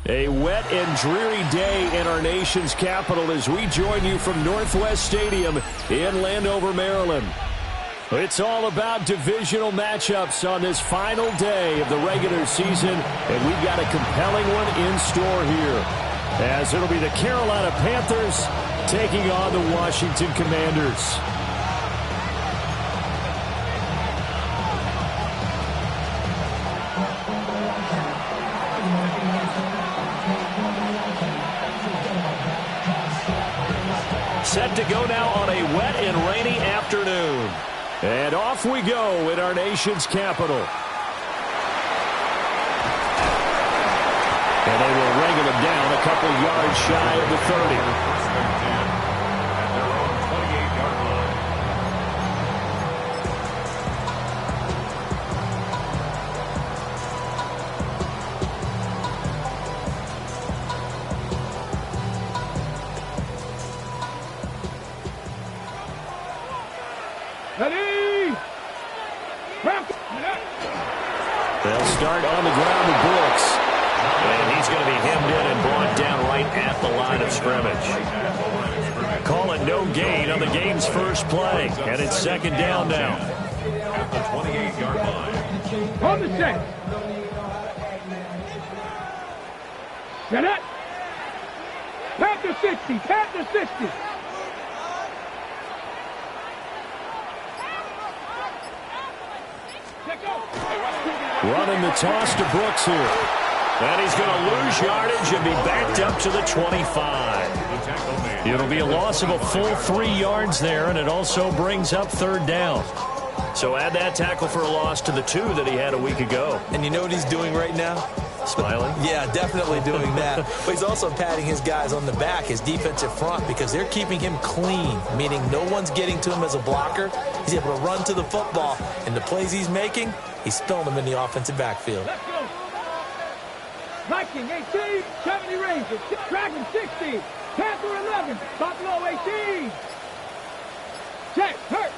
A wet and dreary day in our nation's capital as we join you from Northwest Stadium in Landover, Maryland. It's all about divisional matchups on this final day of the regular season, and we've got a compelling one in store here, as it'll be the Carolina Panthers taking on the Washington Commanders. Set to go now on a wet and rainy afternoon. And off we go in our nation's capital. And they will wrangle him down a couple yards shy of the 30. They'll start on the ground with Brooks. And he's going to be hemmed in and brought down right at the line of scrimmage. Call it no gain on the game's first play. And it's second down now. At the 28-yard line. On the set. Set it. Panther 60. Panther 60. Running the toss to Brooks here. And he's going to lose yardage and be backed up to the 25. It'll be a loss of a full 3 yards there, and it also brings up third down. So add that tackle for a loss to the 2 that he had a week ago. And you know what he's doing right now? Smiling? Yeah, definitely doing that. But he's also patting his guys on the back, his defensive front, because they're keeping him clean, meaning no one's getting to him as a blocker. He's able to run to the football, and the plays he's making, he's spilling them in the offensive backfield. Let's go. Viking 18, 70 Rangers, Dragon 60, Panther 11, Buffalo 18. Check, hurt.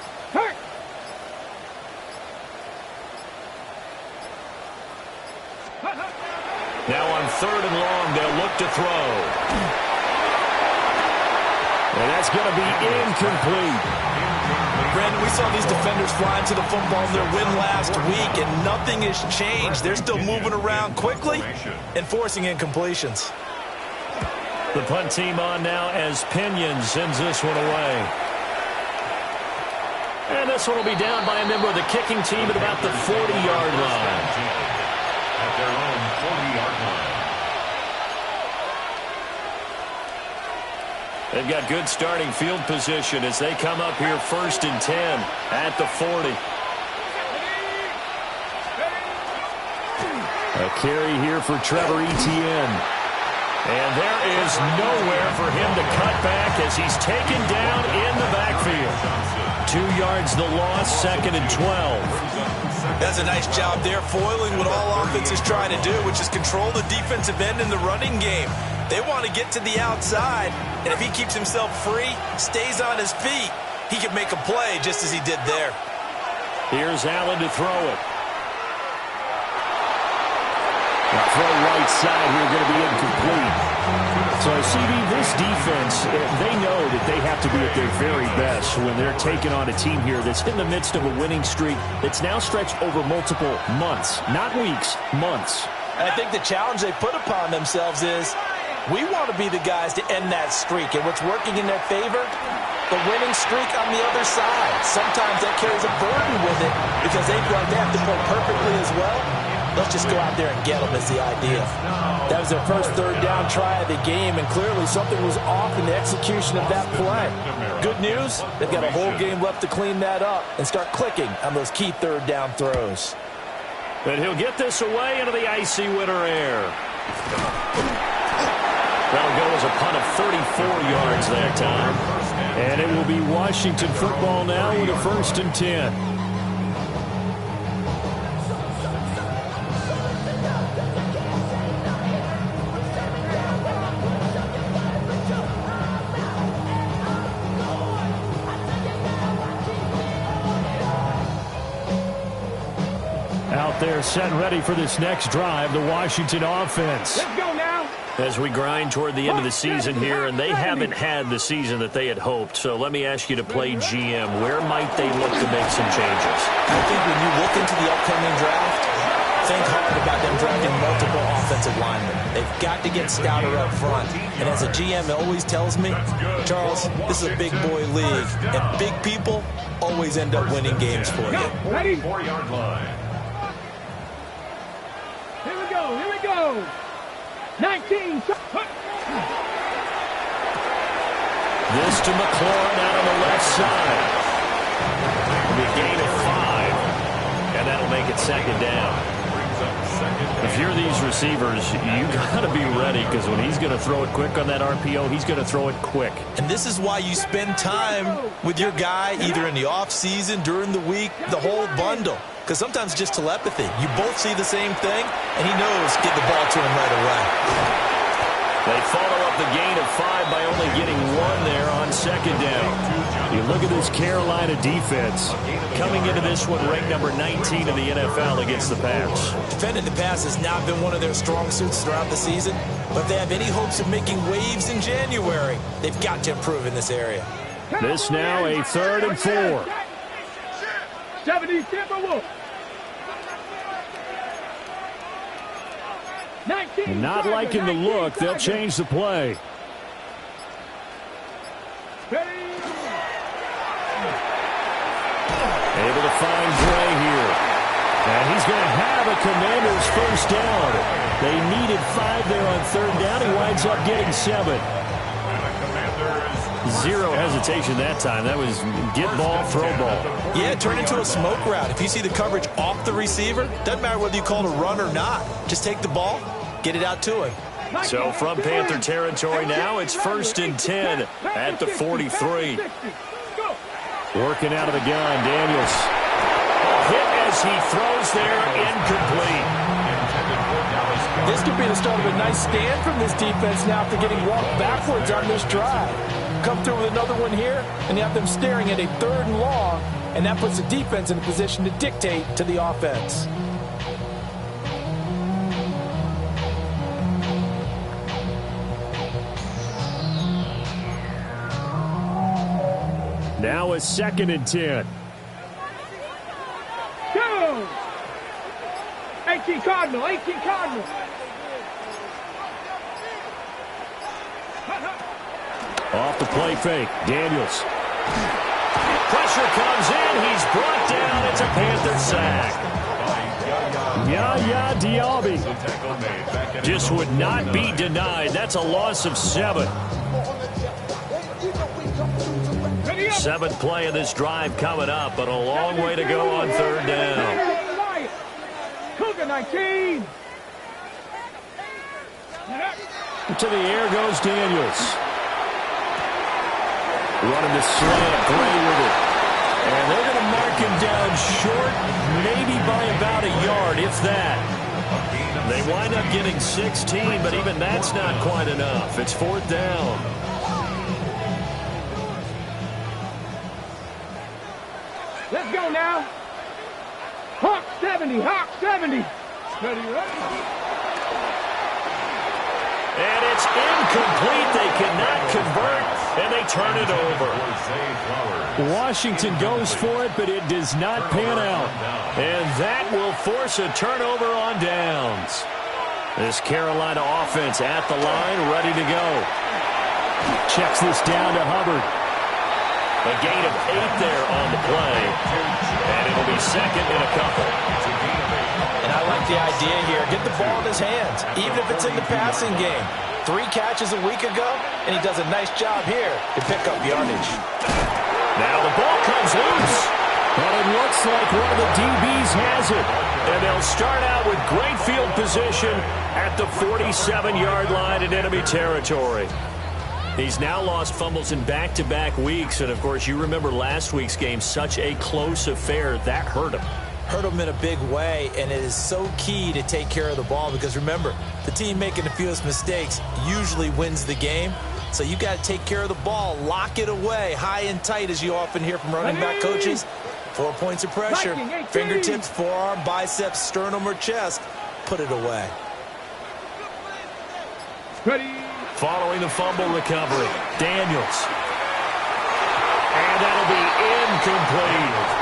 Now on third and long, they'll look to throw. And that's going to be incomplete. Brandon, we saw these defenders flying to the football in their win last week, and nothing has changed. They're still moving around quickly and forcing incompletions. The punt team on now as Pinion sends this one away. And this one will be down by a member of the kicking team at about the 40-yard line. At their own 40-yard line. They've got good starting field position as they come up here first and 10 at the 40. A carry here for Trevor Etienne. And there is nowhere for him to cut back as he's taken down in the backfield. 2 yards the loss, second and 12. That's a nice job there, foiling what all offenses try to do, which is control the defensive end in the running game. They want to get to the outside, and if he keeps himself free, stays on his feet, he can make a play just as he did there. Here's Allen to throw it. The throw right side here going to be incomplete. So, CD, this defense, they know that they have to be at their very best when they're taking on a team here that's in the midst of a winning streak that's now stretched over multiple months, not weeks, months. And I think the challenge they put upon themselves is We want to be the guys to end that streak, and what's working in their favor? The winning streak on the other side. Sometimes that carries a burden with it because they feel like they have to play perfectly as well. Let's just go out there and get them is the idea. That was their first third down try of the game, and clearly something was off in the execution of that play. Good news, they've got a whole game left to clean that up and start clicking on those key third down throws. And he'll get this away into the icy winter air. That'll go as a punt of 34 yards that time. And it will be Washington football now with a 1st and 10. Out there set and ready for this next drive, the Washington offense. Let's go now. As we grind toward the end of the season here, and they haven't had the season that they had hoped. So let me ask you to play GM. Where might they look to make some changes? I think when you look into the upcoming draft, think hard about them drafting multiple offensive linemen. They've got to get stouter up front. And as a GM always tells me, Charles, this is a big boy league, and big people always end up winning games for you. Ready? 4-yard line. Here we go. Here we go. 19. This to McLaurin out on the left side. It'll be a gain of 5, and that'll make it 2nd down. If you're these receivers, you got to be ready because when he's going to throw it quick on that RPO, he's going to throw it quick. And this is why you spend time with your guy either in the offseason, during the week, the whole bundle. Because sometimes it's just telepathy. You both see the same thing, and he knows get the ball to him right away. They follow up the gain of 5 by only getting 1 there on 2nd down. You look at this Carolina defense coming into this one ranked number 19 in the NFL against the pass. Defending the pass has not been one of their strong suits throughout the season, but if they have any hopes of making waves in January, they've got to improve in this area. This now a 3rd and 4. 70 Timberwolves. And not liking the look, they'll change the play. Able to find Gray here. And he's going to have a Commanders 1st down. They needed 5 there on 3rd down. He winds up getting 7. Zero hesitation that time. That was get ball, throw ball. Yeah, turn into a smoke route. If you see the coverage off the receiver, doesn't matter whether you call it a run or not. Just take the ball, get it out to him. So from Panther territory now, it's 1st and 10 at the 43. Working out of the gun, Daniels. Hit as he throws there, incomplete. This could be the start of a nice stand from this defense now after getting walked backwards on this drive. Come through with another one here, and you have them staring at a 3rd and long, and that puts the defense in a position to dictate to the offense. Now a 2nd and 10. Go! 18 Cardinal, 18 Cardinal. Off the play fake, Daniels. Pressure comes in, he's brought down, it's a Panther sack. Yaya Diaby just would not be denied. That's a loss of 7. 7th play of this drive coming up, but a long way to go on 3rd down. Cougar 19. To the air goes Daniels. Running the slant, Gray with it. And they're going to mark him down short, maybe by about a yard, if that. They wind up getting 16, but even that's not quite enough. It's 4th down. Let's go now. Hawk 70, Hawk 70. Ready, ready. And it's incomplete. They cannot convert, and they turn it over. Washington goes for it, but it does not pan out. And that will force a turnover on downs. This Carolina offense at the line, ready to go. Checks this down to Hubbard. A gain of 8 there on the play. And it'll be second and a couple. And I like the idea here. Get the ball in his hands, even if it's in the passing game. 3 catches a week ago, and he does a nice job here to pick up yardage. Now the ball comes loose. But it looks like one of the DBs has it. And they'll start out with great field position at the 47-yard line in enemy territory. He's now lost fumbles in back-to-back weeks. And, of course, you remember last week's game, such a close affair. That hurt him. Hurt him in a big way, and it is so key to take care of the ball because, remember, the team making the fewest mistakes usually wins the game. So you got to take care of the ball, lock it away, high and tight, as you often hear from running back coaches. 4 points of pressure, fingertips, forearm, biceps, sternum, or chest. Put it away. Ready. Following the fumble recovery, Daniels. And that'll be incomplete.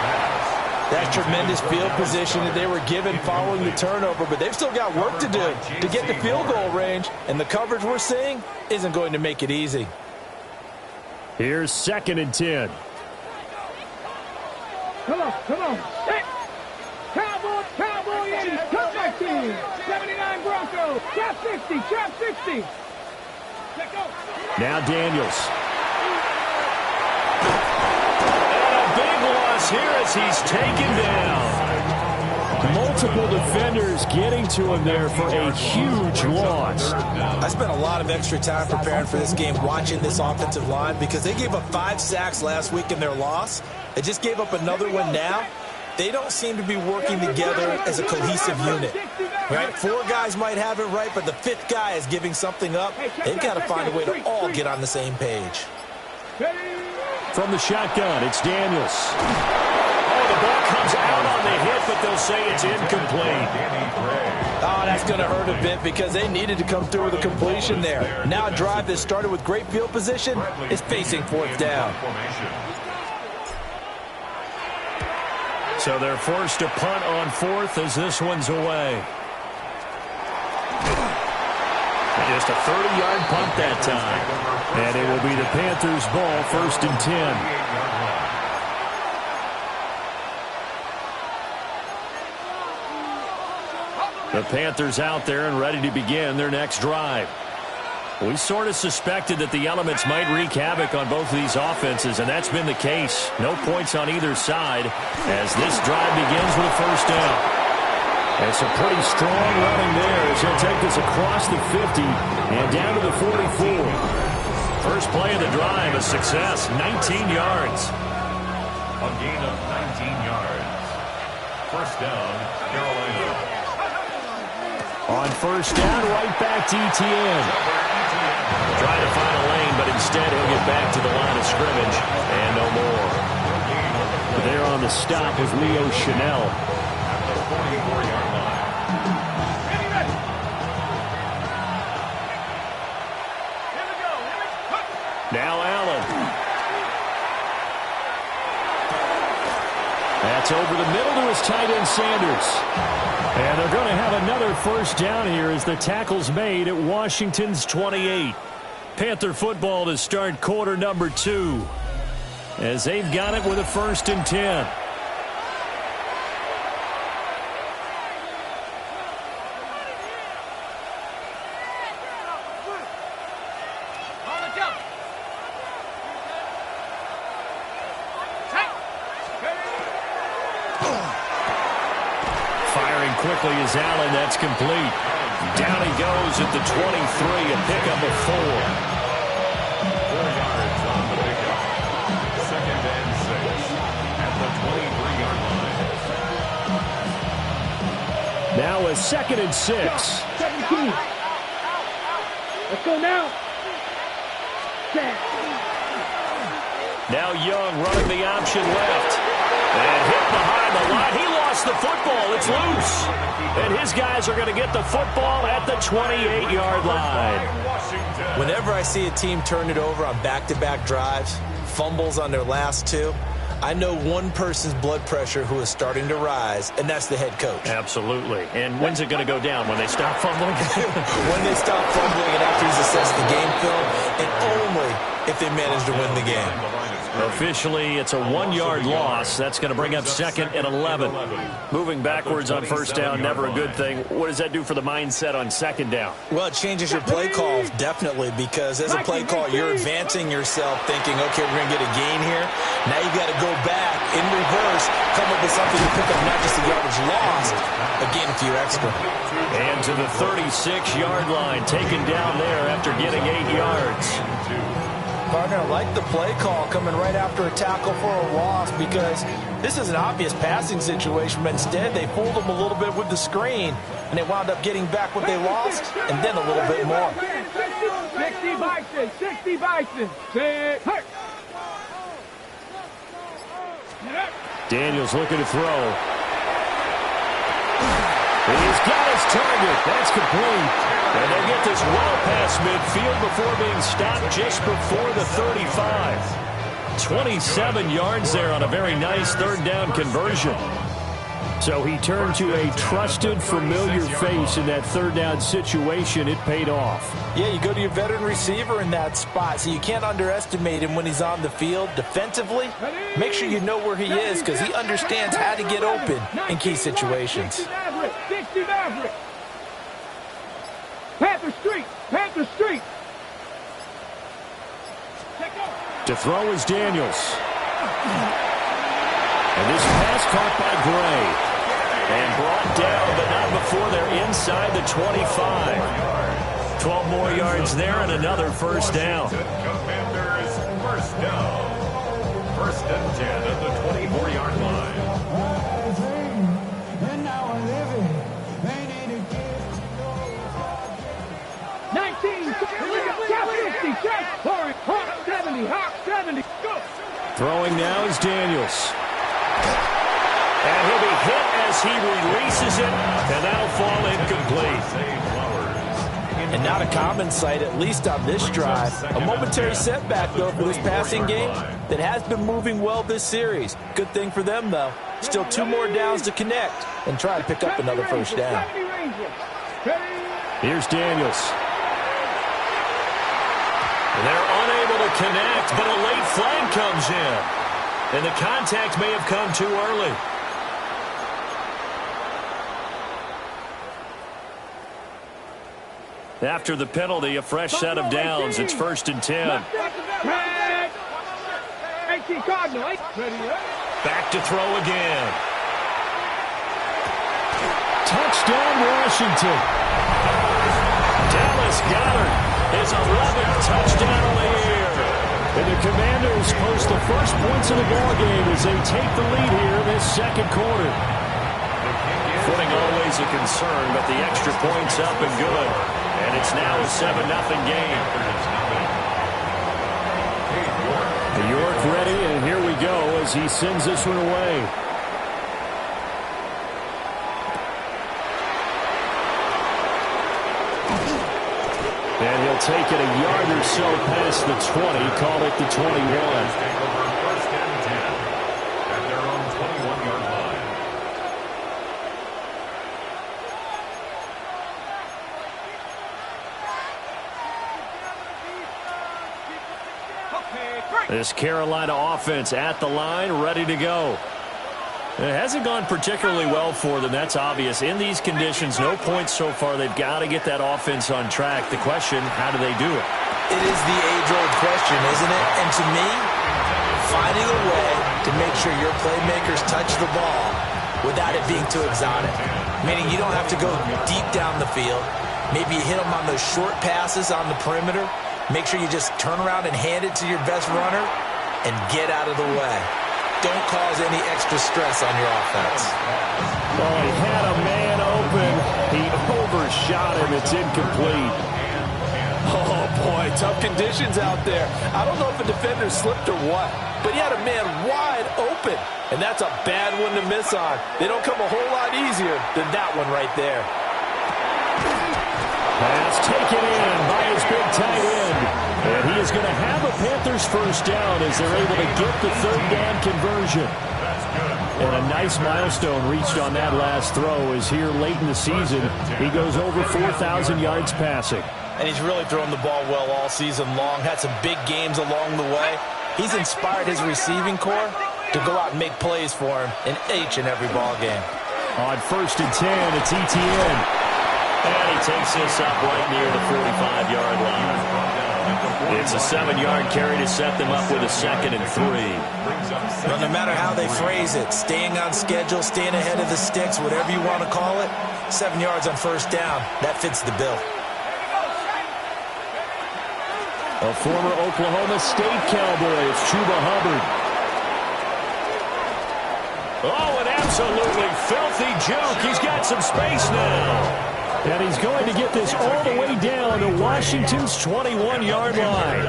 That tremendous field position that they were given following the turnover, but they've still got work to do to get the field goal range, and the coverage we're seeing isn't going to make it easy. Here's 2nd and 10. Come on. Hey. Cowboy, and comeback team. 79 Broncos. Trap 60. Now Daniels. And a big loss here as he's taken down. Multiple defenders getting to him there for a huge loss. I spent a lot of extra time preparing for this game, watching this offensive line, because they gave up 5 sacks last week in their loss. They just gave up another one now. They don't seem to be working together as a cohesive unit. Right? 4 guys might have it right, but the 5th guy is giving something up. They've got to find a way to all get on the same page. From the shotgun, it's Daniels. Oh, the ball comes out on the hit, but they'll say it's incomplete. Oh, that's going to hurt a bit because they needed to come through with a completion there. Now a drive that started with great field position is facing 4th down. So they're forced to punt on 4th as this one's away. Just a 30-yard punt that time. And it will be the Panthers' ball, 1st and 10. The Panthers out there and ready to begin their next drive. We sort of suspected that the elements might wreak havoc on both of these offenses, and that's been the case. No points on either side as this drive begins with a 1st down. It's a pretty strong running there as he'll take this across the 50 and down to the 44. First play of the drive, a success, 19 yards. A gain of 19 yards. 1st down, Carolina. On 1st down, right back to Etienne. Trying to find a lane, but instead he'll get back to the line of scrimmage and no more. There on the stop with Leo Chanel. At the 44-yard line. Now Allen. That's over the middle to his tight end Sanders. And they're going to have another 1st down here as the tackle's made at Washington's 28. Panther football to start quarter number 2 as they've got it with a 1st and 10. Firing quickly is Allen. That's complete. Down he goes at the 23, a pickup of 4. 4 yards on the pickup. 2nd and 6 at the 23-yard line. Now a 2nd and 6. 17. Let's go now. Now Young running the option left. And hit behind the line. He lost the football. It's loose. And his guys are going to get the football at the 28-yard line. Whenever I see a team turn it over on back-to-back drives, fumbles on their last 2, I know one person's blood pressure who is starting to rise, and that's the head coach. Absolutely. And when's it going to go down? When they stop fumbling? When they stop fumbling and after he's assessed the game film, and only if they manage to win the game. Officially, it's a 1-yard loss. That's going to bring up 2nd and 11. Moving backwards on first down, never a good thing. What does that do for the mindset on 2nd down? Well, it changes your play call, definitely, because as a play call, you're advancing yourself thinking, okay, we're going to get a gain here. Now you've got to go back in reverse, come up with something to pick up not just the yardage lost, but gain a few extra. And to the 36-yard line, taken down there after getting 8 yards. Partner, I like the play call coming right after a tackle for a loss because this is an obvious passing situation, but instead they fooled them a little bit with the screen, and they wound up getting back what they lost and then a little bit more. 60 Bison, 60 Bison. Daniels looking to throw. He's got his target. That's complete. And they'll get this well past midfield before being stopped just before the 35. 27 yards there on a very nice 3rd down conversion. So he turned to a trusted, familiar face in that 3rd down situation. It paid off. Yeah, you go to your veteran receiver in that spot, so you can't underestimate him when he's on the field. Defensively, make sure you know where he is because he understands how to get open in key situations. 60 Maverick. Panther Street. Panther Street. To throw is Daniels. And this pass caught by Gray. And brought down, but not before they're inside the 25. 12 more yards there and another first down. Panthers, first down. 1st and 10 at the 24-yard line. 19, top 50, check, Hawk 70, Hawk 70, go. Throwing now is Daniels. And he'll be hit as he releases it, and that'll fall incomplete. And not a common sight, at least on this drive. A momentary setback, though, for this passing game that has been moving well this series. Good thing for them, though. Still 2 more downs to connect and try to pick up another first down. Here's Daniels. They're unable to connect, but a late flag comes in. And the contact may have come too early. After the penalty, a fresh set of downs. It's 1st and 10. Back to throw again. Touchdown, Washington. Dallas Goedert, his 11th touchdown of the year. And the Commanders post the first points of the ballgame as they take the lead here in this 2nd quarter. Footing always a concern, but the extra points up and good. And it's now a 7-0 game. York ready, and here we go as he sends this one away. And he'll take it a yard or so past the 20, call it the 21. This Carolina offense at the line, ready to go. It hasn't gone particularly well for them, that's obvious. In these conditions, no points so far. They've got to get that offense on track. The question, how do they do it? It is the age-old question, isn't it? And to me, finding a way to make sure your playmakers touch the ball without it being too exotic. Meaning you don't have to go deep down the field. Maybe you hit them on those short passes on the perimeter. Make sure you just turn around and hand it to your best runner and get out of the way. Don't cause any extra stress on your offense. Oh, he had a man open. He overshot him. It's incomplete. Oh, boy, tough conditions out there. I don't know if the defender slipped or what, but he had a man wide open, and that's a bad one to miss on. They don't come a whole lot easier than that one right there. Pass taken in by his big tight end. And he is going to have a Panthers first down as they're able to get the third down conversion. And a nice milestone reached on that last throw is here late in the season. He goes over 4,000 yards passing. And he's really thrown the ball well all season long. Had some big games along the way. He's inspired his receiving corps to go out and make plays for him in each and every ball game. On 1st and 10, it's ETN. And he takes this up right near the 45-yard line. It's a 7-yard carry to set them up with a 2nd and 3. Well, no matter how they phrase it, staying on schedule, staying ahead of the sticks, whatever you want to call it, 7 yards on first down, that fits the bill. A former Oklahoma State Cowboy, it's Chuba Hubbard. Oh, an absolutely filthy juke. He's got some space now. And he's going to get this all the way down to Washington's 21-yard line.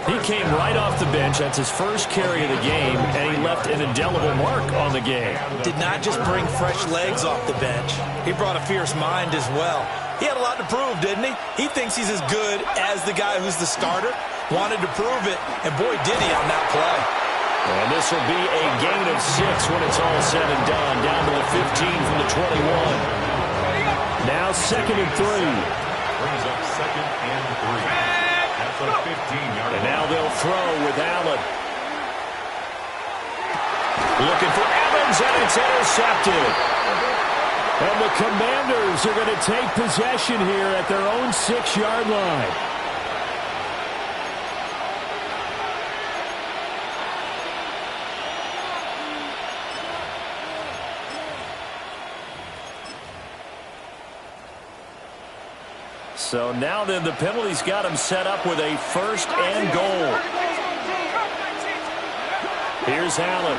He came right off the bench. That's his first carry of the game, and he left an indelible mark on the game. Did not just bring fresh legs off the bench. He brought a fierce mind as well. He had a lot to prove, didn't he? He thinks he's as good as the guy who's the starter. Wanted to prove it, and boy, did he on that play. And this will be a gain of 6 when it's all said and done, down to the 15 from the 21. Now 2nd and 3. Brings up 2nd and 3. At the 15-yard line. And now they'll throw with Allen. Looking for Evans, and it's intercepted. And the Commanders are going to take possession here at their own 6-yard line. So now then the penalty's got him set up with a 1st and goal. Here's Allen.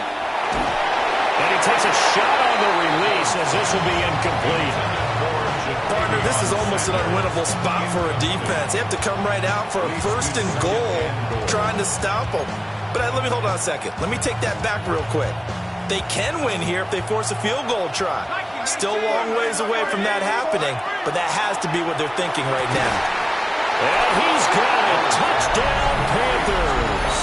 And he takes a shot on the release as this will be incomplete. Partner, this is almost an unwinnable spot for a defense. They have to come right out for a 1st and goal trying to stop them. But let me hold on a second. Let me take that back real quick. They can win here if they force a field goal try. Still a long ways away from that happening, but that has to be what they're thinking right now. And he's got it. Touchdown, Panthers.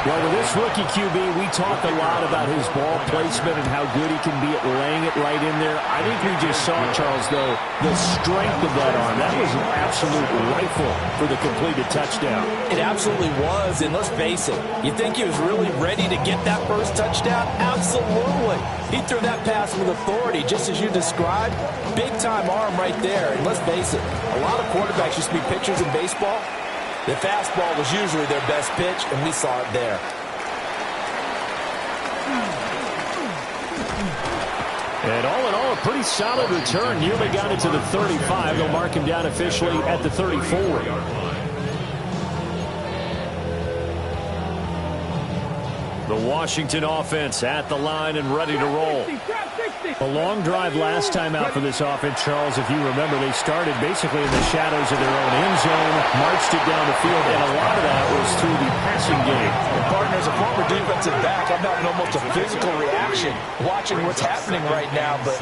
Well, with this rookie QB, we talk a lot about his ball placement and how good he can be at laying it right in there. I think we just saw, Charles, though, the strength of that arm. That was an absolute rifle for the completed touchdown. It absolutely was, and let's face it, you think he was really ready to get that first touchdown? Absolutely. He threw that pass with authority, just as you described. Big-time arm right there, and let's face it, a lot of quarterbacks used to be pitchers in baseball. The fastball was usually their best pitch, and we saw it there. And all in all, a pretty solid return. Nearly got it to the 35. They'll mark him down officially at the 34. The Washington offense at the line and ready to roll. A long drive last time out for this offense, Charles. If you remember, they started basically in the shadows of their own end zone, marched it down the field, and a lot of that was through the passing game. And partners, a former defensive back, I'm having almost a physical reaction watching what's happening right now. But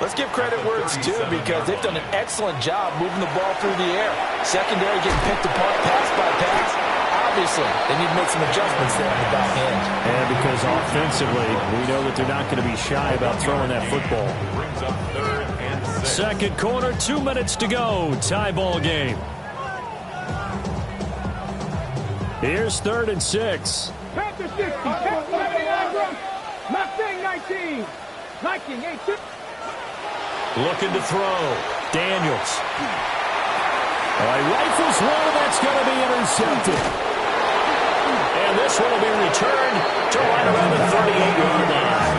let's give credit where it's due, because they've done an excellent job moving the ball through the air. Secondary getting picked apart pass by pass. Obviously, they need to make some adjustments there on the back end. And because offensively, we know that they're not going to be shy about throwing that football. Brings up 3rd and 6. Second quarter, 2 minutes to go. Tie ball game. Here's 3rd and 6. Panthers 60, Mustang 19, Viking 18. Looking to throw. Daniels. All right, rifles one, that's going to be intercepted. And this one will be returned to right around the 38-yard line.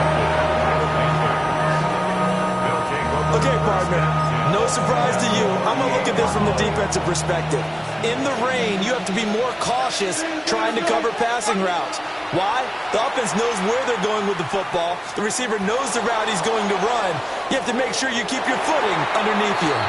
Okay, partner, no surprise to you. I'm going to look at this from the defensive perspective. In the rain, you have to be more cautious trying to cover passing routes. Why? The offense knows where they're going with the football. The receiver knows the route he's going to run. You have to make sure you keep your footing underneath you.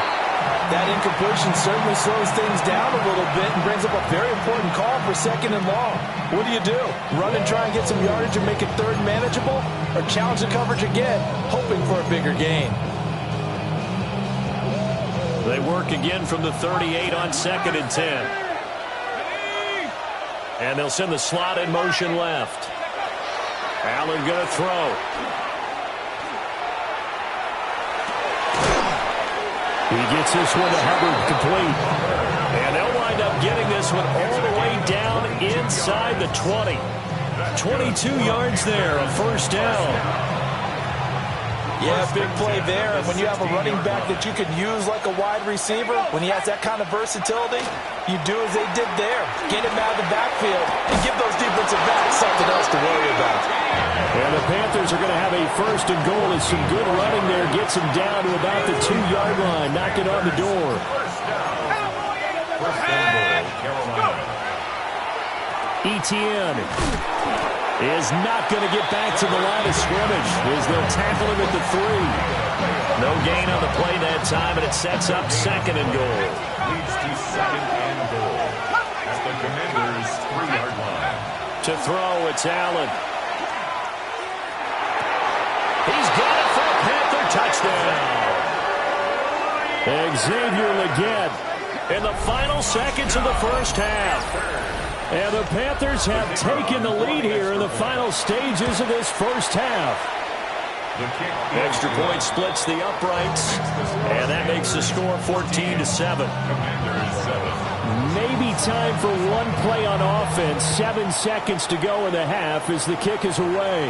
That incompletion certainly slows things down a little bit and brings up a very important call for 2nd and long. What do? Run and try and get some yardage and make it 3rd manageable? Or challenge the coverage again, hoping for a bigger gain? They work again from the 38 on 2nd and 10. And they'll send the slot in motion left. Allen going to throw. He gets this one to Hubbard, complete. And they'll wind up getting this one all the way down inside the 20. 22 yards there, a first down. Yeah, big play there. And when you have a running back that you can use like a wide receiver, when he has that kind of versatility, you do as they did there. Get him out of the backfield and give those defensive backs something else to worry about. And the Panthers are going to have a first and goal as some good running there gets him down to about the 2-yard line. Knock it on the door. Etienne is not going to get back to the line of scrimmage as they'll tackle him at the 3. No gain on the play that time, and it sets up second and goal. Leads to second and goal at the Commanders' 3-yard line. To throw, it's Allen. He's got it for a Panther touchdown. Xavier Legette in the final seconds of the first half. And the Panthers have taken the lead here in the final stages of this first half. Extra point splits the uprights, and that makes the score 14-7. Maybe time for one play on offense. 7 seconds to go in the half as the kick is away.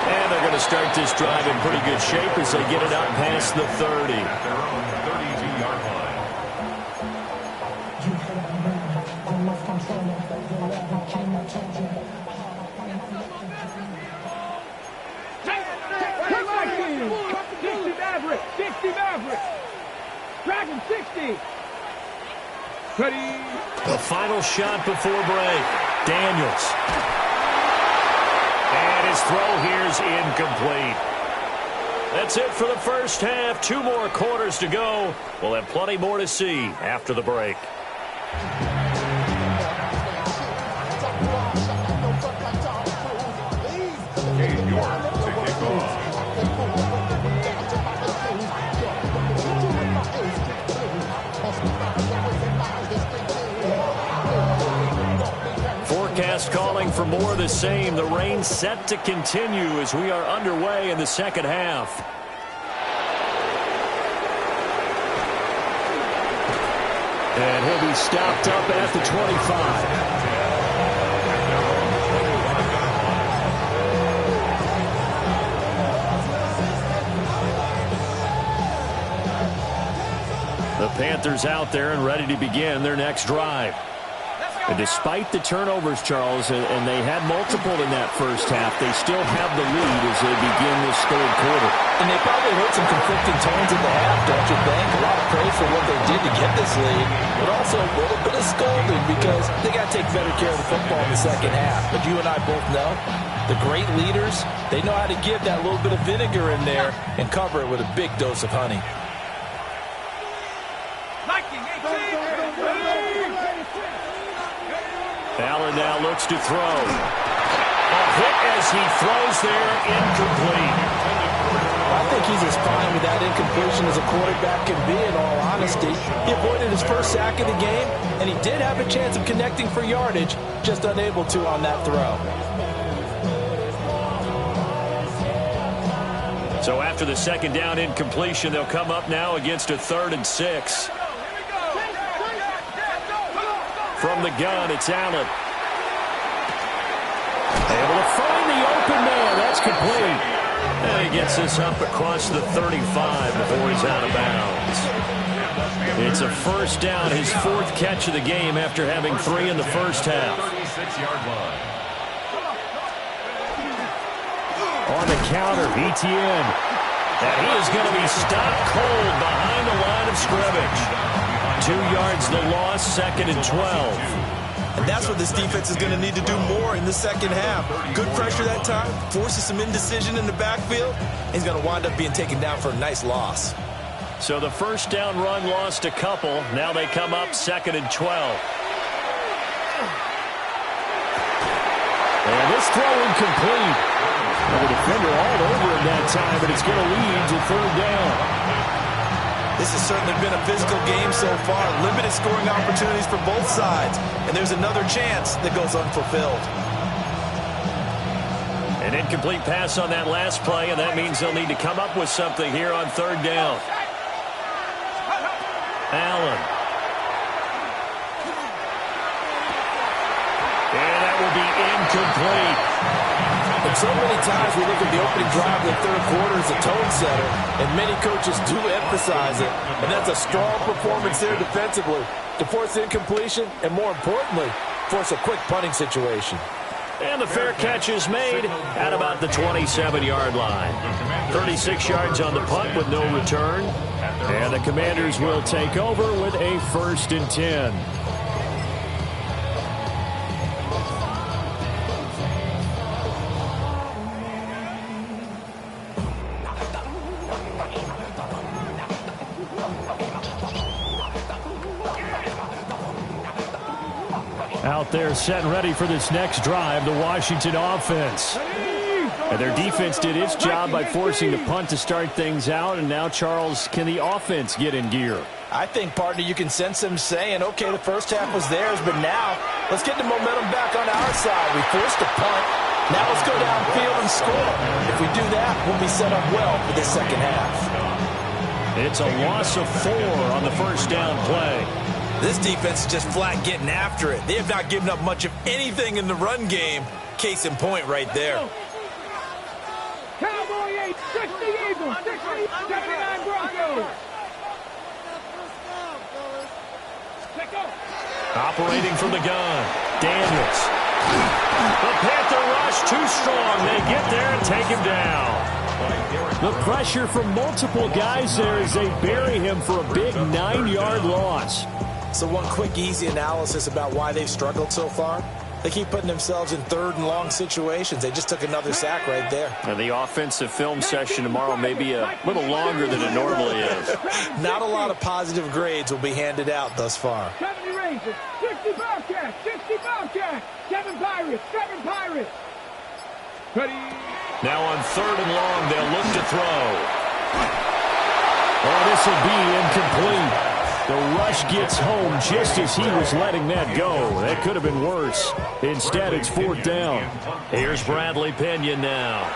And they're going to start this drive in pretty good shape as they get it up past the 30. Dragon 60. Ready. The final shot before break. Daniels. And his throw here is incomplete. That's it for the first half. 2 more quarters to go. We'll have plenty more to see after the break. Cade York to kick off. Forecast calling for more of the same. The rain set to continue as we are underway in the second half. And he'll be stopped up at the 25. The Panthers out there and ready to begin their next drive. And despite the turnovers, Charles, and they had multiple in that first half, they still have the lead as they begin this third quarter. And they probably heard some conflicting tones in the half, don't you think? A lot of praise for what they did to get this lead, but also a little bit of scolding because they got to take better care of the football in the second half. But you and I both know the great leaders, they know how to give that little bit of vinegar in there and cover it with a big dose of honey. Allen now looks to throw. A hit as he throws there, incomplete. I think he's as fine with that incompletion as a quarterback can be, in all honesty. He avoided his first sack of the game, and he did have a chance of connecting for yardage, just unable to on that throw. So after the second down incompletion, they'll come up now against a 3rd and 6. From the gun, it's Allen. Able to find the open man. That's complete. And he gets this up across the 35 before he's out of bounds. It's a first down, his 4th catch of the game after having 3 in the first half. 36-yard line. On the counter, Etienne. And he is going to be stopped cold behind the line of scrimmage. 2 yards the loss, 2nd and 12. And that's what this defense is going to need to do more in the second half. Good pressure that time, forces some indecision in the backfield. He's going to wind up being taken down for a nice loss. So the first down run lost a couple. Now they come up 2nd and 12. And this throw incomplete. The defender all over him that time, but it's going to lead to 3rd down. This has certainly been a physical game so far. Limited scoring opportunities for both sides. And there's another chance that goes unfulfilled. An incomplete pass on that last play, and that means they'll need to come up with something here on third down. Allen. And that will be incomplete. And so many times we look at the opening drive of the third quarter as a tone setter, and many coaches do emphasize it. And that's a strong performance there defensively to force incompletion and, more importantly, force a quick punting situation. And the fair catch is made at about the 27-yard line. 36 yards on the punt with no return. And the Commanders will take over with a 1st and 10. Out there set and ready for this next drive, the Washington offense. And their defense did its job by forcing the punt to start things out. And now, Charles, can the offense get in gear? I think, partner, you can sense them saying, okay, the first half was theirs, but now let's get the momentum back on our side. We forced a punt. Now let's go downfield and score. If we do that, we'll be set up well for the second half. It's a loss of 4 on the first down play. This defense is just flat getting after it. They have not given up much of anything in the run game. Case in point right there. Cowboy 8, 60 Eagles, 60, 79 Broncos. Operating from the gun, Daniels. The Panther rush too strong. They get there and take him down. The pressure from multiple guys there as they bury him for a big 9-yard loss. So one quick, easy analysis about why they've struggled so far. They keep putting themselves in third and long situations. They just took another sack right there. And the offensive film session tomorrow may be a little longer than it normally is. Not a lot of positive grades will be handed out thus far. 70 Rangers, 60 Bobcats, 60 Bobcats, 7 Pirates, 7 Pirates. Ready. Now on third and long, they'll look to throw. Oh, this will be incomplete. The rush gets home just as he was letting that go. That could have been worse. Instead, it's 4th down. Here's Bradley Pinion now.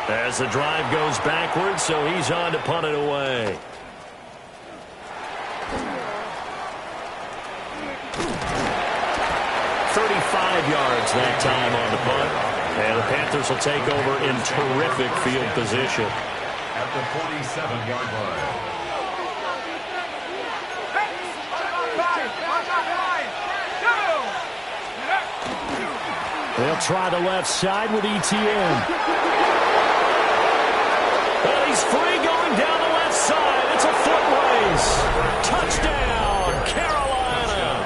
As the drive goes backwards, so he's on to punt it away. Yards that time on the punt. And the Panthers will take over in terrific field position. At the 47-yard line. They'll try the left side with Etienne. And he's free going down the left side. It's a foot race. Touchdown, Carolina.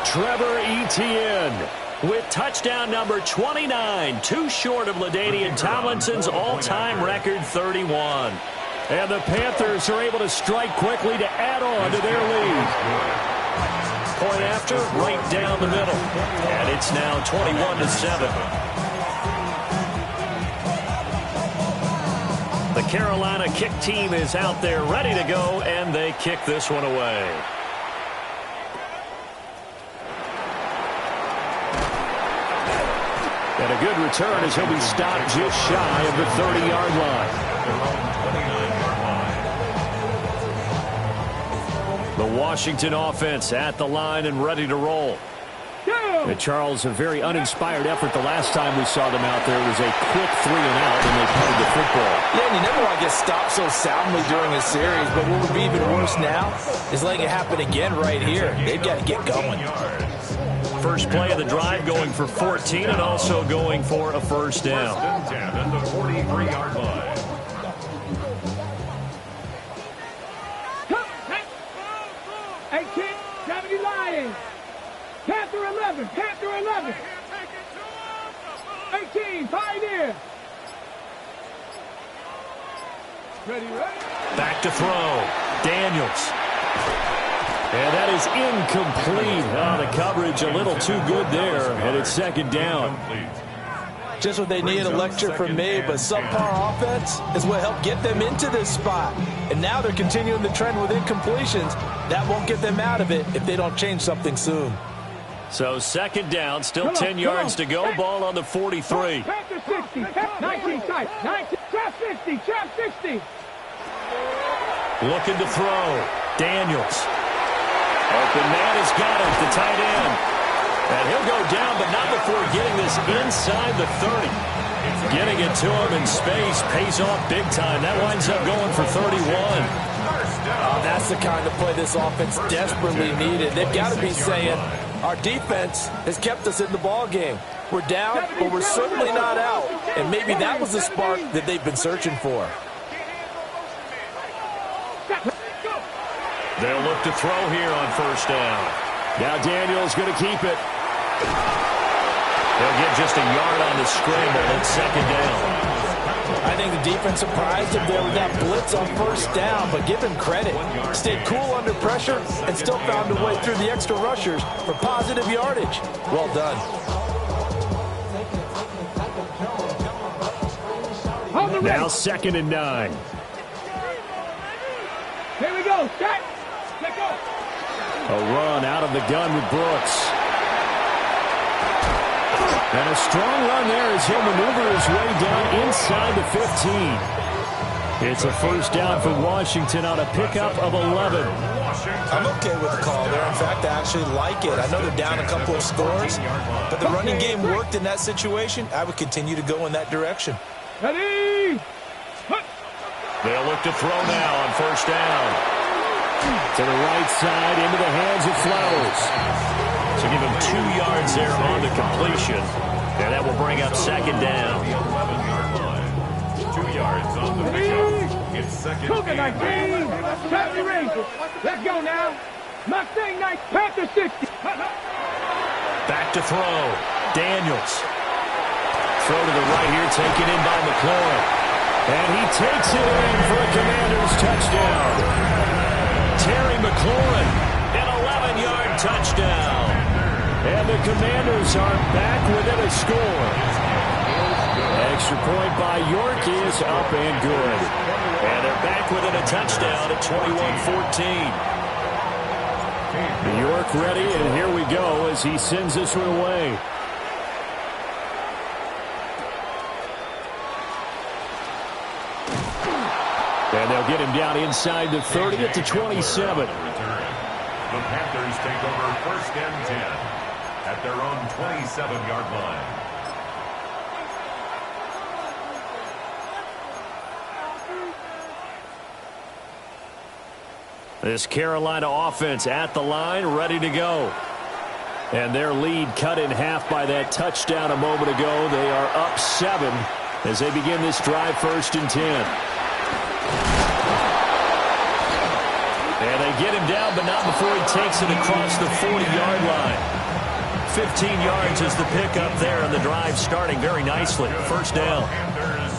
Trevor Etienne with touchdown number 29, too short of LaDainian Tomlinson's all-time record 31. And the Panthers are able to strike quickly to add on to their lead. Point after, right down the middle. And it's now 21-7. The Carolina kick team is out there ready to go, and they kick this one away. And a good return as he'll be stopped just shy of the 30-yard line. The Washington offense at the line and ready to roll. And Charles, a very uninspired effort the last time we saw them out there. It was a quick 3 and out, and they punted the football. Yeah, and you never want to get stopped so soundly during a series, but what would be even worse now is letting it happen again right here. They've got to get going. First play of the drive going for 14 and also going for a first down. At the 43-yard line. Panther 11, Panther 11. 18, Pioneer. Ready. Back to throw. Daniels. And that is incomplete. Oh, the coverage a little too good there, and it's second down. Just what they need, a lecture from me, but subpar offense is what helped get them into this spot. And now they're continuing the trend with incompletions. That won't get them out of it if they don't change something soon. So second down, still 10 yards to go. Ball on the 43. Panther 60, 19 tight, 19, trap 60, trap 60. Looking to throw. Daniels. Open man has got it, the tight end. And he'll go down, but not before getting this inside the 30. Getting it to him in space pays off big time. That winds up going for 31. That's the kind of play this offense desperately needed. They've got to be saying, our defense has kept us in the ball game. We're down, but we're certainly not out. And maybe that was the spark that they've been searching for. They'll look to throw here on first down. Now Daniels going to keep it. They'll get just a yard on the scramble at second down. I think the defense surprised him there with that blitz on first down, but give him credit. Stayed cool under pressure and still found a way through the extra rushers for positive yardage. Well done. Now second and 9. Here we go, set, let go. A run out of the gun with Brooks. And a strong run there as he'll maneuver his way down inside the 15. It's a first down for Washington on a pickup of 11. I'm okay with the call there. In fact, I actually like it. I know they're down a couple of scores, but the running game worked in that situation. I would continue to go in that direction. Ready? They'll look to throw now on first down. To the right side, into the hands of Flowers. So give him 2 yards there on the completion. And that will bring up second down. 2 yards on the pickup. It's second Cougar and 19, Charlie Rangers. Let's go now. Mustang 9, Panther 60. Back to throw. Daniels. Throw to the right here, taken in by McLaurin. And he takes it in for a Commanders touchdown. Terry McLaurin, an 11-yard touchdown. And the Commanders are back within a score. Extra point by York is up and good. And they're back within a touchdown at 21-14. York ready, and here we go as he sends this one away. And they'll get him down inside the 30 at the 27. The Panthers take over first and 10 at their own 27-yard line. This Carolina offense at the line, ready to go. And their lead cut in half by that touchdown a moment ago. They are up 7 as they begin this drive first and 10. And they get him down, but not before he takes it across the 40-yard line. 15 yards is the pickup there, and the drive starting very nicely. First down.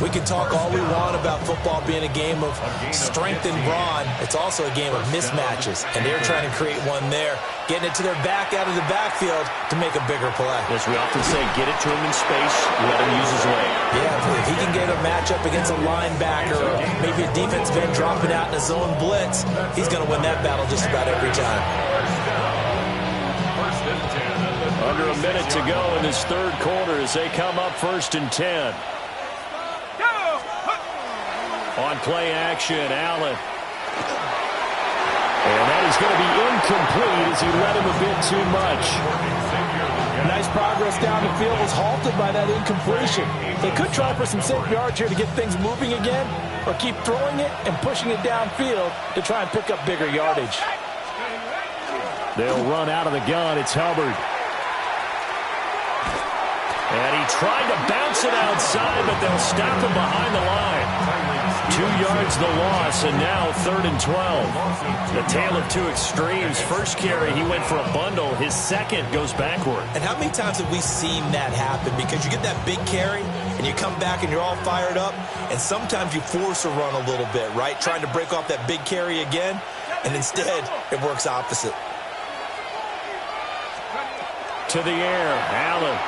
We can talk all we want about football being a game of strength and brawn. It's also a game of mismatches, and they're trying to create one there, getting it to their back out of the backfield to make a bigger play. As we often say, get it to him in space, let him use his leg. Yeah, if he can get a matchup against a linebacker or maybe a defensive end dropping out in a zone blitz, he's going to win that battle just about every time. Under a minute to go in this third quarter as they come up first and 10. On play action, Allen. And that is going to be incomplete as he let him a bit too much. Nice progress down the field was halted by that incompletion. They could try for some safe yards here to get things moving again, or keep throwing it and pushing it downfield to try and pick up bigger yardage. They'll run out of the gun. It's Hubbard. And he tried to bounce it outside, but they'll stop him behind the line. 2 yards the loss, and now 3rd and 12. The tale of two extremes. First carry, he went for a bundle. His second goes backward. And how many times have we seen that happen? Because you get that big carry, and you come back and you're all fired up, and sometimes you force a run a little bit, right? Trying to break off that big carry again, and instead it works opposite. To the air, Allen.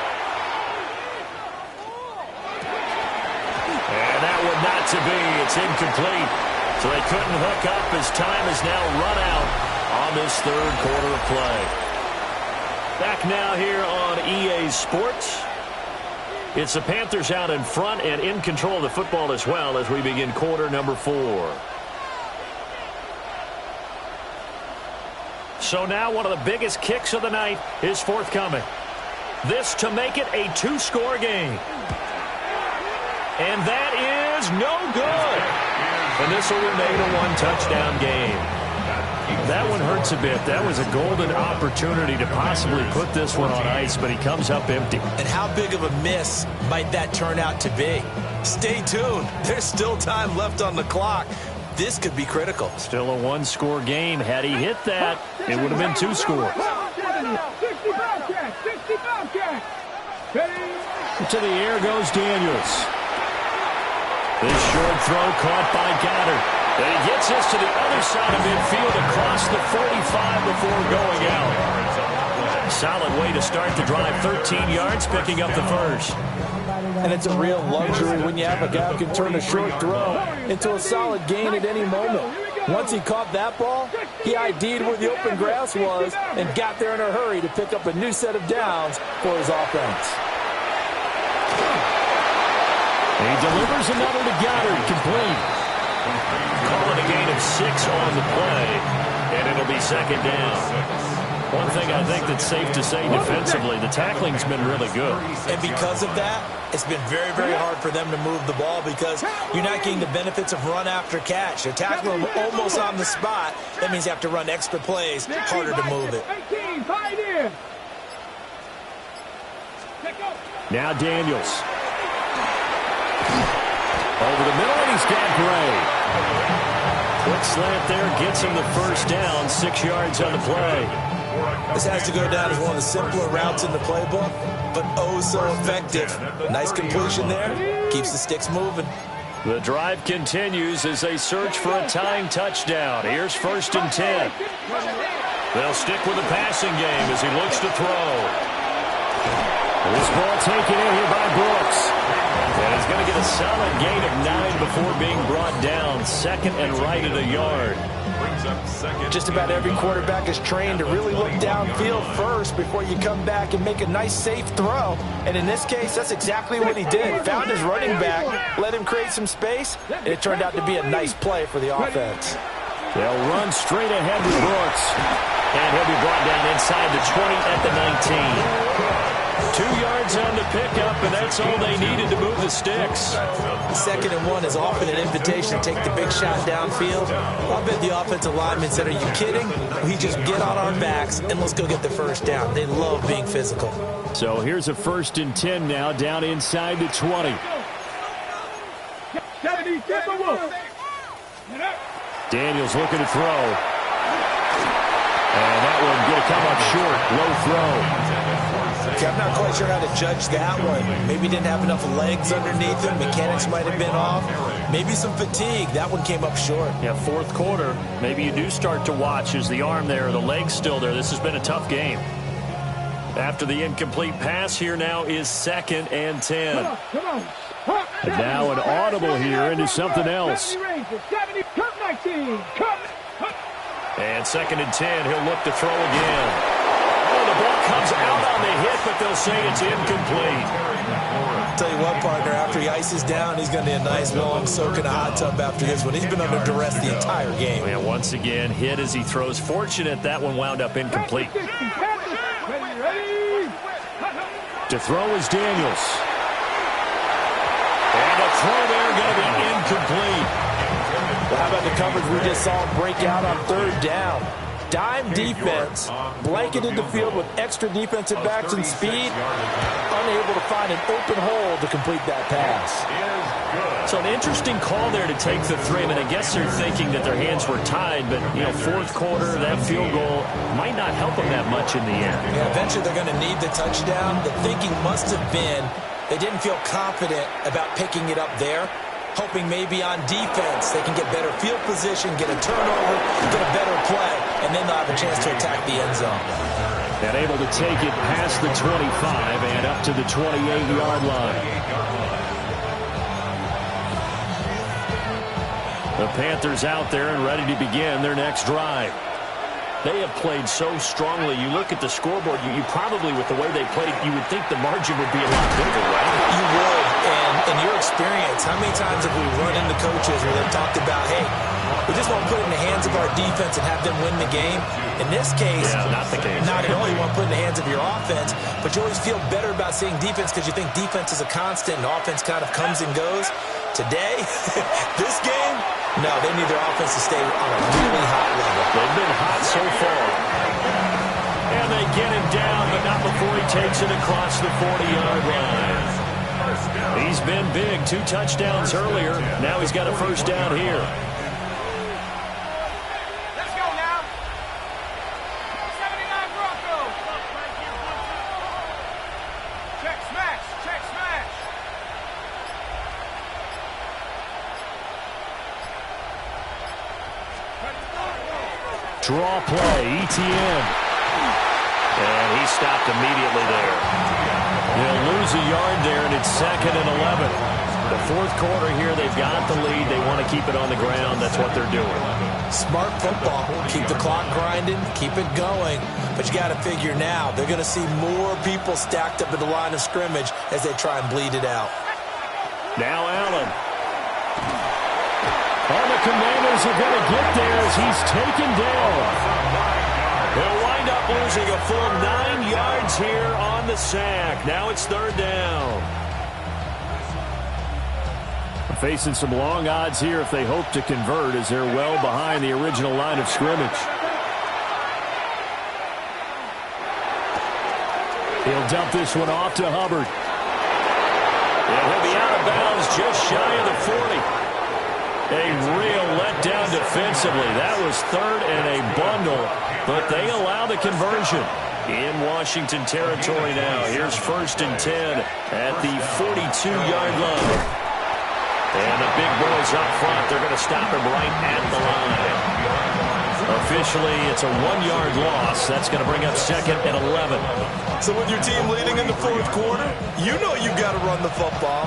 to be. It's incomplete. So they couldn't hook up as time has now run out on this third quarter of play. Back now here on EA Sports. It's the Panthers out in front and in control of the football as well as we begin quarter number 4. So now one of the biggest kicks of the night is forthcoming. This to make it a 2-score game. And that is no good. And this will remain a 1-touchdown game. That one hurts a bit. That was a golden opportunity to possibly put this one on ice, but he comes up empty. And how big of a miss might that turn out to be? Stay tuned. There's still time left on the clock. This could be critical. Still a 1-score game. Had he hit that, it would have been 2 scores. 65 catch. To the air goes Daniels. This short throw caught by Goddard. And he gets this to the other side of midfield across the 45 before going out. Solid way to start the drive. 13 yards, picking up the first. And it's a real luxury when you have a guy who can turn a short throw into a solid gain at any moment. Once he caught that ball, he ID'd where the open grass was and got there in a hurry to pick up a new set of downs for his offense. He delivers another to Goddard, complete. Calling a gain of 6 on the play, and it'll be second down. One thing I think that's safe to say defensively, the tackling's been really good. And because of that, it's been very, very hard for them to move the ball because you're not getting the benefits of run after catch. They're tackling them almost on the spot. That means you have to run extra plays, harder to move it. Now Daniels. Over the middle, and he's got Gray. Quick slant there, gets him the first down, 6 yards on the play. This has to go down as one of the simpler routes in the playbook, but oh so effective. Nice completion there, keeps the sticks moving. The drive continues as they search for a tying touchdown. Here's 1st and 10. They'll stick with the passing game as he looks to throw. This ball taken in here by Brooks. And he's going to get a solid gain of 9 before being brought down. 2nd and right at a yard. Just about every quarterback is trained to really look downfield first before you come back and make a nice, safe throw. And in this case, that's exactly what he did. Found his running back, let him create some space, and it turned out to be a nice play for the offense. They'll run straight ahead with Brooks. And he'll be brought down inside the 20 at the 19. 2 yards on the pickup, and that's all they needed to move the sticks. 2nd and 1 is often an invitation to take the big shot downfield. I'll bet the offensive lineman said, are you kidding? We just get on our backs and let's go get the first down. They love being physical. So here's a 1st and 10 now, down inside the 20. Daniels looking to throw. And that one going to come up short. Low throw. Okay, I'm not quite sure how to judge that one. Maybe didn't have enough legs underneath him. Mechanics might have been off. Maybe some fatigue. That one came up short. Yeah, 4th quarter. Maybe you do start to watch. Is the arm there, the leg's still there? This has been a tough game. After the incomplete pass, here now is 2nd and 10. And now an audible here into something else. And 2nd and 10, he'll look to throw again. Oh, the ball comes out on the hit, but they'll say it's incomplete. Tell you what, partner, after he ices down, he's going to need a nice long soak in a hot tub after this one. He's been under duress the entire game. And once again, hit as he throws. Fortunate that one wound up incomplete. To throw is Daniels. And a throw there going to be incomplete. Well, how about the coverage we just saw him break out on 3rd down? Dime defense, blanketed the field with extra defensive backs and speed, unable to find an open hole to complete that pass. So an interesting call there to take the 3. I mean, I guess they're thinking that their hands were tied, but, you know, 4th quarter, that field goal might not help them that much in the end. Yeah, eventually they're going to need the touchdown. The thinking must have been they didn't feel confident about picking it up there. Hoping maybe on defense they can get better field position, get a turnover, get a better play, and then they'll have a chance to attack the end zone. And able to take it past the 25 and up to the 28-yard line. The Panthers out there and ready to begin their next drive. They have played so strongly. You look at the scoreboard, you probably, with the way they played, you would think the margin would be a lot bigger, right? You would. And in your experience, how many times have we run into coaches where they've talked about, hey, we just want to put it in the hands of our defense and have them win the game? In this case, not the case. Not at all. You want to put it in the hands of your offense, but you always feel better about seeing defense because you think defense is a constant and offense kind of comes and goes. Today, this game, no, they need their offense to stay on a really hot level. They've been hot so far. And they get him down, but not before he takes it across the 40-yard line. He's been big. 2 touchdowns earlier. Now he's got a first down here. Let's go now. 79 Broncos. Check smash. Check smash. Draw play, ETN. And he stopped immediately there. They'll lose a yard there, and it's 2nd and 11. The fourth quarter here, they've got the lead. They want to keep it on the ground. That's what they're doing. Smart football. Keep the clock grinding. Keep it going. But you got to figure now, they're going to see more people stacked up at the line of scrimmage as they try and bleed it out. Now Allen. All the Commanders are going to get there as he's taken down. They'll wind up losing a full 9 yards here on the sack. Now it's 3rd down. Facing some long odds here if they hope to convert as they're well behind the original line of scrimmage. He'll dump this one off to Hubbard. And he'll be out of bounds just shy of the 40. A real letdown defensively. That was 3rd and a bundle, but they allow the conversion. In Washington territory now. Here's 1st and 10 at the 42-yard line. And the big boys up front, they're going to stop him right at the line. Officially, it's a 1-yard loss. That's going to bring up 2nd and 11. So with your team leading in the fourth quarter, you know you've got to run the football.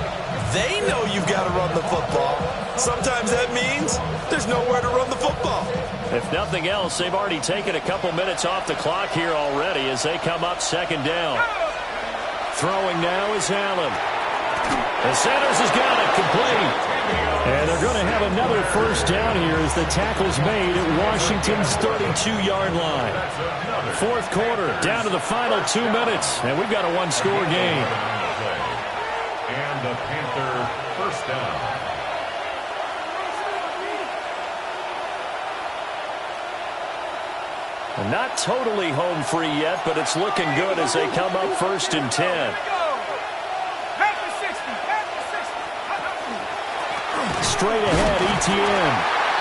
They know you've got to run the football. Sometimes that means there's nowhere to run the football. If nothing else, they've already taken a couple minutes off the clock here already as they come up 2nd down. Throwing now is Allen. And Sanders has got it complete. And they're going to have another first down here as the tackle's made at Washington's 32-yard line. Fourth quarter, down to the final 2 minutes, and we've got a 1-score game. And the Panther first down. Not totally home free yet, but it's looking good as they come up 1st and 10. Straight ahead, ETN.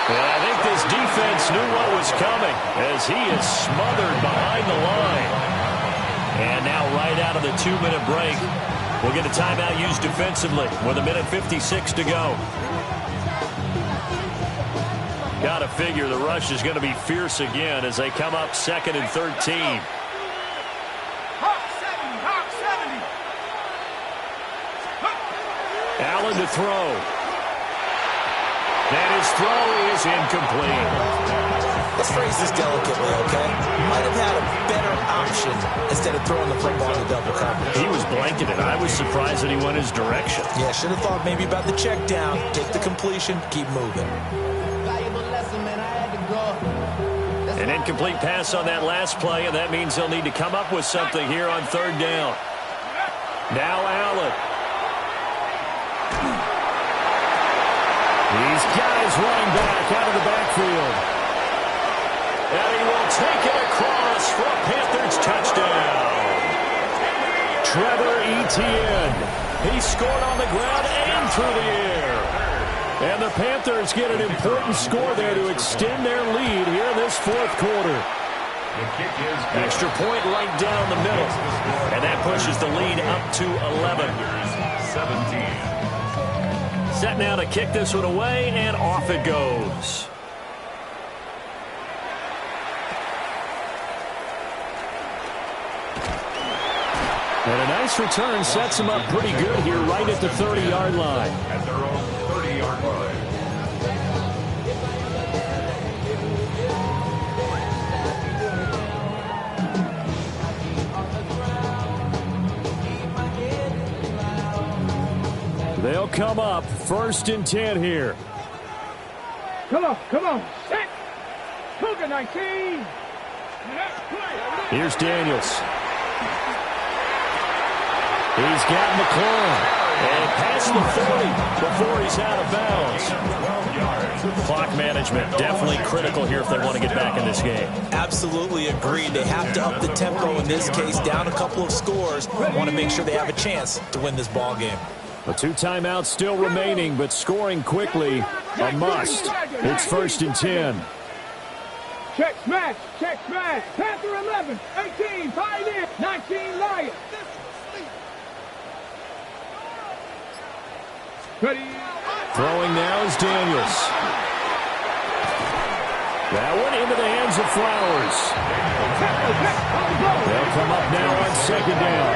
And I think this defense knew what was coming as he is smothered behind the line. And now right out of the 2-minute break, we'll get a timeout used defensively with 1:56 to go. Got to figure the rush is going to be fierce again as they come up 2nd and 13. Allen to throw. And his throw is incomplete. Let's phrase this delicately, okay? Might have had a better option instead of throwing the football in double coverage. He was blanketed. I was surprised that he went his direction. Yeah, should have thought maybe about the check down, take the completion, keep moving. An incomplete pass on that last play, and that means they'll need to come up with something here on 3rd down. Now Allen. He's got his running back out of the backfield. And he will take it across for a Panthers touchdown. Trevor Etienne. He scored on the ground and through the air. And the Panthers get an important score there to extend their lead here in this fourth quarter. Extra point right down the middle. And that pushes the lead up to 11. 17. Set now to kick this one away, and off it goes. And a nice return sets them up pretty good here right at the 30-yard line. At their own 30-yard line. come up. 1st and 10 here. Come on. Set. Cougar 19. Here's Daniels. He's got McClung. And past the 40 before he's out of bounds. Clock management definitely critical here if they want to get back in this game. Absolutely agreed. They have to up the tempo in this case, down a couple of scores. Want to make sure they have a chance to win this ball game. A 2 timeouts still remaining, but scoring quickly, a must. It's 1st and 10. Check smash. Panther 11, 18, Pioneer, 19, Lion. Ready. Throwing now is Daniels. That one into the hands of Flowers. They'll come up now on 2nd down.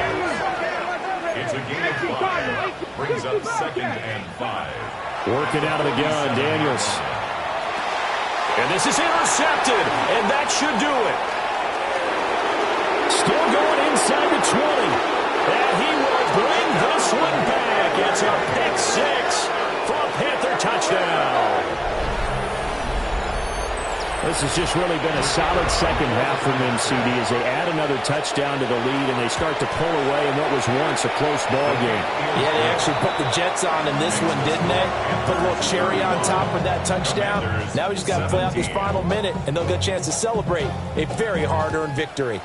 It's a gain of 5. Brings up 2nd and 5. Working out of the gun, Daniels. And this is intercepted, and that should do it. Still going inside the 20. And he will bring this one back. It's a pick 6 for a Panther touchdown. This has just really been a solid second half from them, CD, as they add another touchdown to the lead and they start to pull away in what was once a close ball game. Yeah, they actually put the Jets on in this one, didn't they? Put a little cherry on top of that touchdown. Now we just got to play out this final minute, and they'll get a chance to celebrate a very hard-earned victory.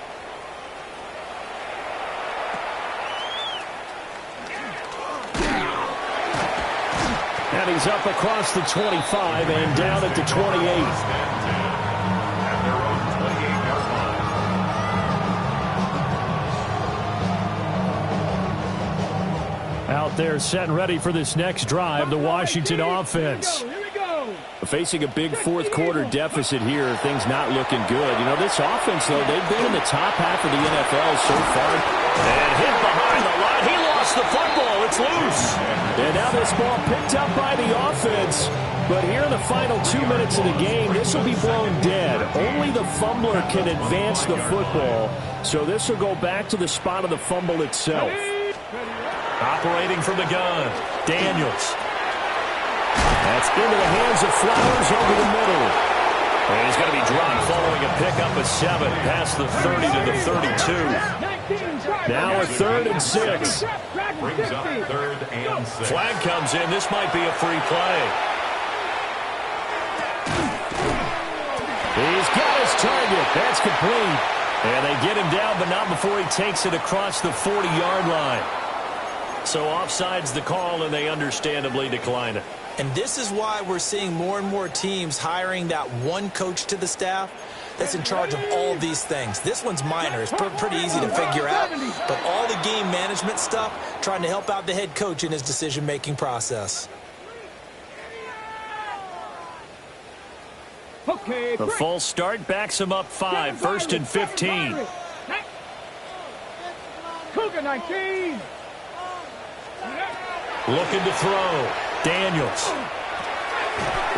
And he's up across the 25 and down at the 28. Out there set and ready for this next drive, the Washington offense. Here we go. Facing a big 4th quarter deficit here, things not looking good. You know, this offense, though, they've been in the top half of the NFL so far. And hit behind the line. He lost the football. It's loose. And now this ball picked up by the offense. But here in the final 2 minutes of the game, this will be blown dead. Only the fumbler can advance the football. So this will go back to the spot of the fumble itself. Operating from the gun, Daniels. That's into the hands of Flowers over the middle. And he's going to be dropped following a pickup of 7 past the 30 to the 32. Now a 3rd and 6. Brings up 3rd and 6. Flag comes in. This might be a free play. He's got his target. That's complete. And they get him down, but not before he takes it across the 40-yard line. So offside's the call, and they understandably decline it. And this is why we're seeing more and more teams hiring that one coach to the staff that's in charge of all these things. This one's minor. It's pretty easy to figure out. But all the game management stuff, trying to help out the head coach in his decision-making process. The false start backs him up 5, 1st and 15. Cougar 19. Looking to throw. Daniels.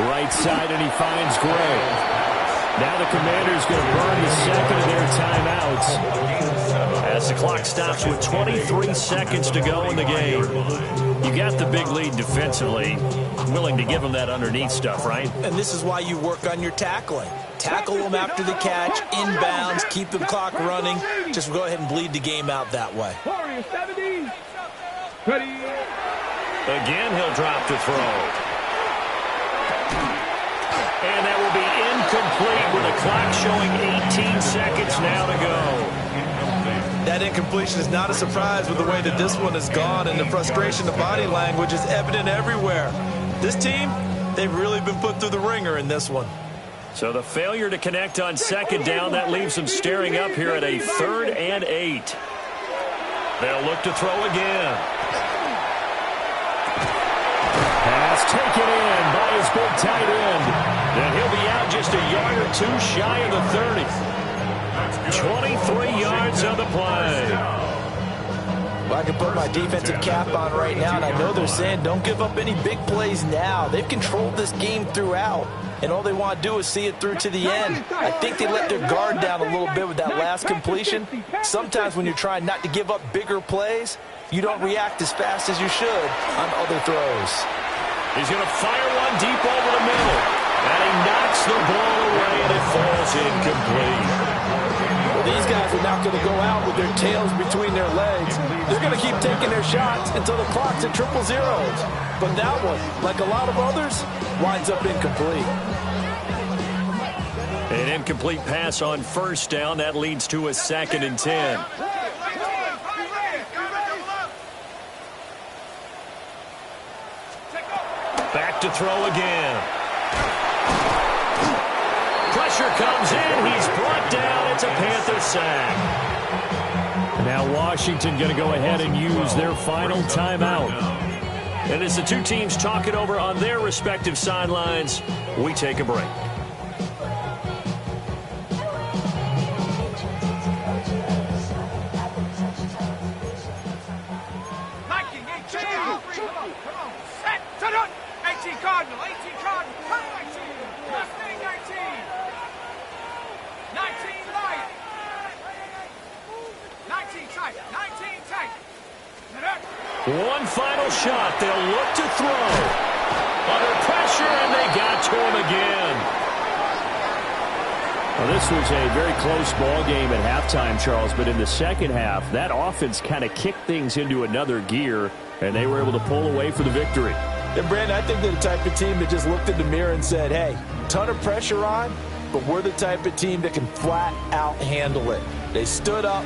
Right side, and he finds Gray. Now the Commanders going to burn the second of their timeouts. As the clock stops with 23 seconds to go in the game. You got the big lead defensively. Willing to give them that underneath stuff, right? And this is why you work on your tackling. Tackle them after the catch, inbounds, keep the clock running. Just go ahead and bleed the game out that way. Warrior 70. Ready. Again, he'll drop to throw. And that will be incomplete with a clock showing 18 seconds now to go. That incompletion is not a surprise with the way that this one has gone, and the frustration, the body language is evident everywhere. This team, they've really been put through the ringer in this one. So the failure to connect on 2nd down, that leaves them staring up here at a 3rd and 8. They'll look to throw again. Pass taken in by his big tight end. And he'll be out just a yard or 2 shy of the 30. 23 yards on the play. Well, I can put my defensive cap on right now, and I know they're saying don't give up any big plays now. They've controlled this game throughout. and all they want to do is see it through to the end. I think they let their guard down a little bit with that last completion. Sometimes when you're trying not to give up bigger plays, you don't react as fast as you should on other throws. He's going to fire one deep over the middle. And he knocks the ball away, and it falls incomplete. Well, these guys are not going to go out with their tails between their legs. They're going to keep taking their shots until the clock's at 0-0. But that one, like a lot of others, winds up incomplete. An incomplete pass on first down. That leads to a 2nd and 10. Back to throw again. Pressure comes in. He's brought down. It's a Panther sack. Now Washington going to go ahead and use their final timeout. And as the two teams talk it over on their respective sidelines, we take a break. Cardinal, 18 Cardinal, come 19, Mustang 19, 19 light, 19 tight, 19 tight. One final shot. They'll look to throw. Under pressure, and they got to him again. Well, this was a very close ball game at halftime, Charles, but in the second half, that offense kind of kicked things into another gear, and they were able to pull away for the victory. And, Brandon, I think they're the type of team that just looked in the mirror and said, hey, ton of pressure on, but we're the type of team that can flat out handle it. They stood up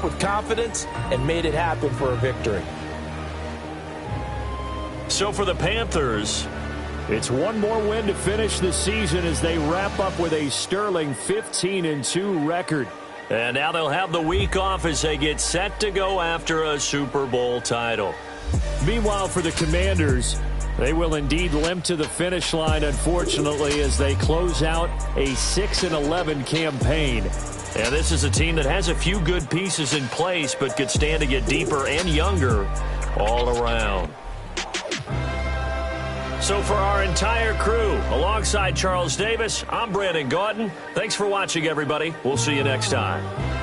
with confidence, and made it happen for a victory. So for the Panthers, it's one more win to finish the season as they wrap up with a sterling 15-2 record. and now they'll have the week off as they get set to go after a Super Bowl title. Meanwhile, for the Commanders, they will indeed limp to the finish line, unfortunately, as they close out a 6-11 campaign. And this is a team that has a few good pieces in place, but could stand to get deeper and younger all around. So for our entire crew, alongside Charles Davis, I'm Brandon Gaudin. Thanks for watching, everybody. We'll see you next time.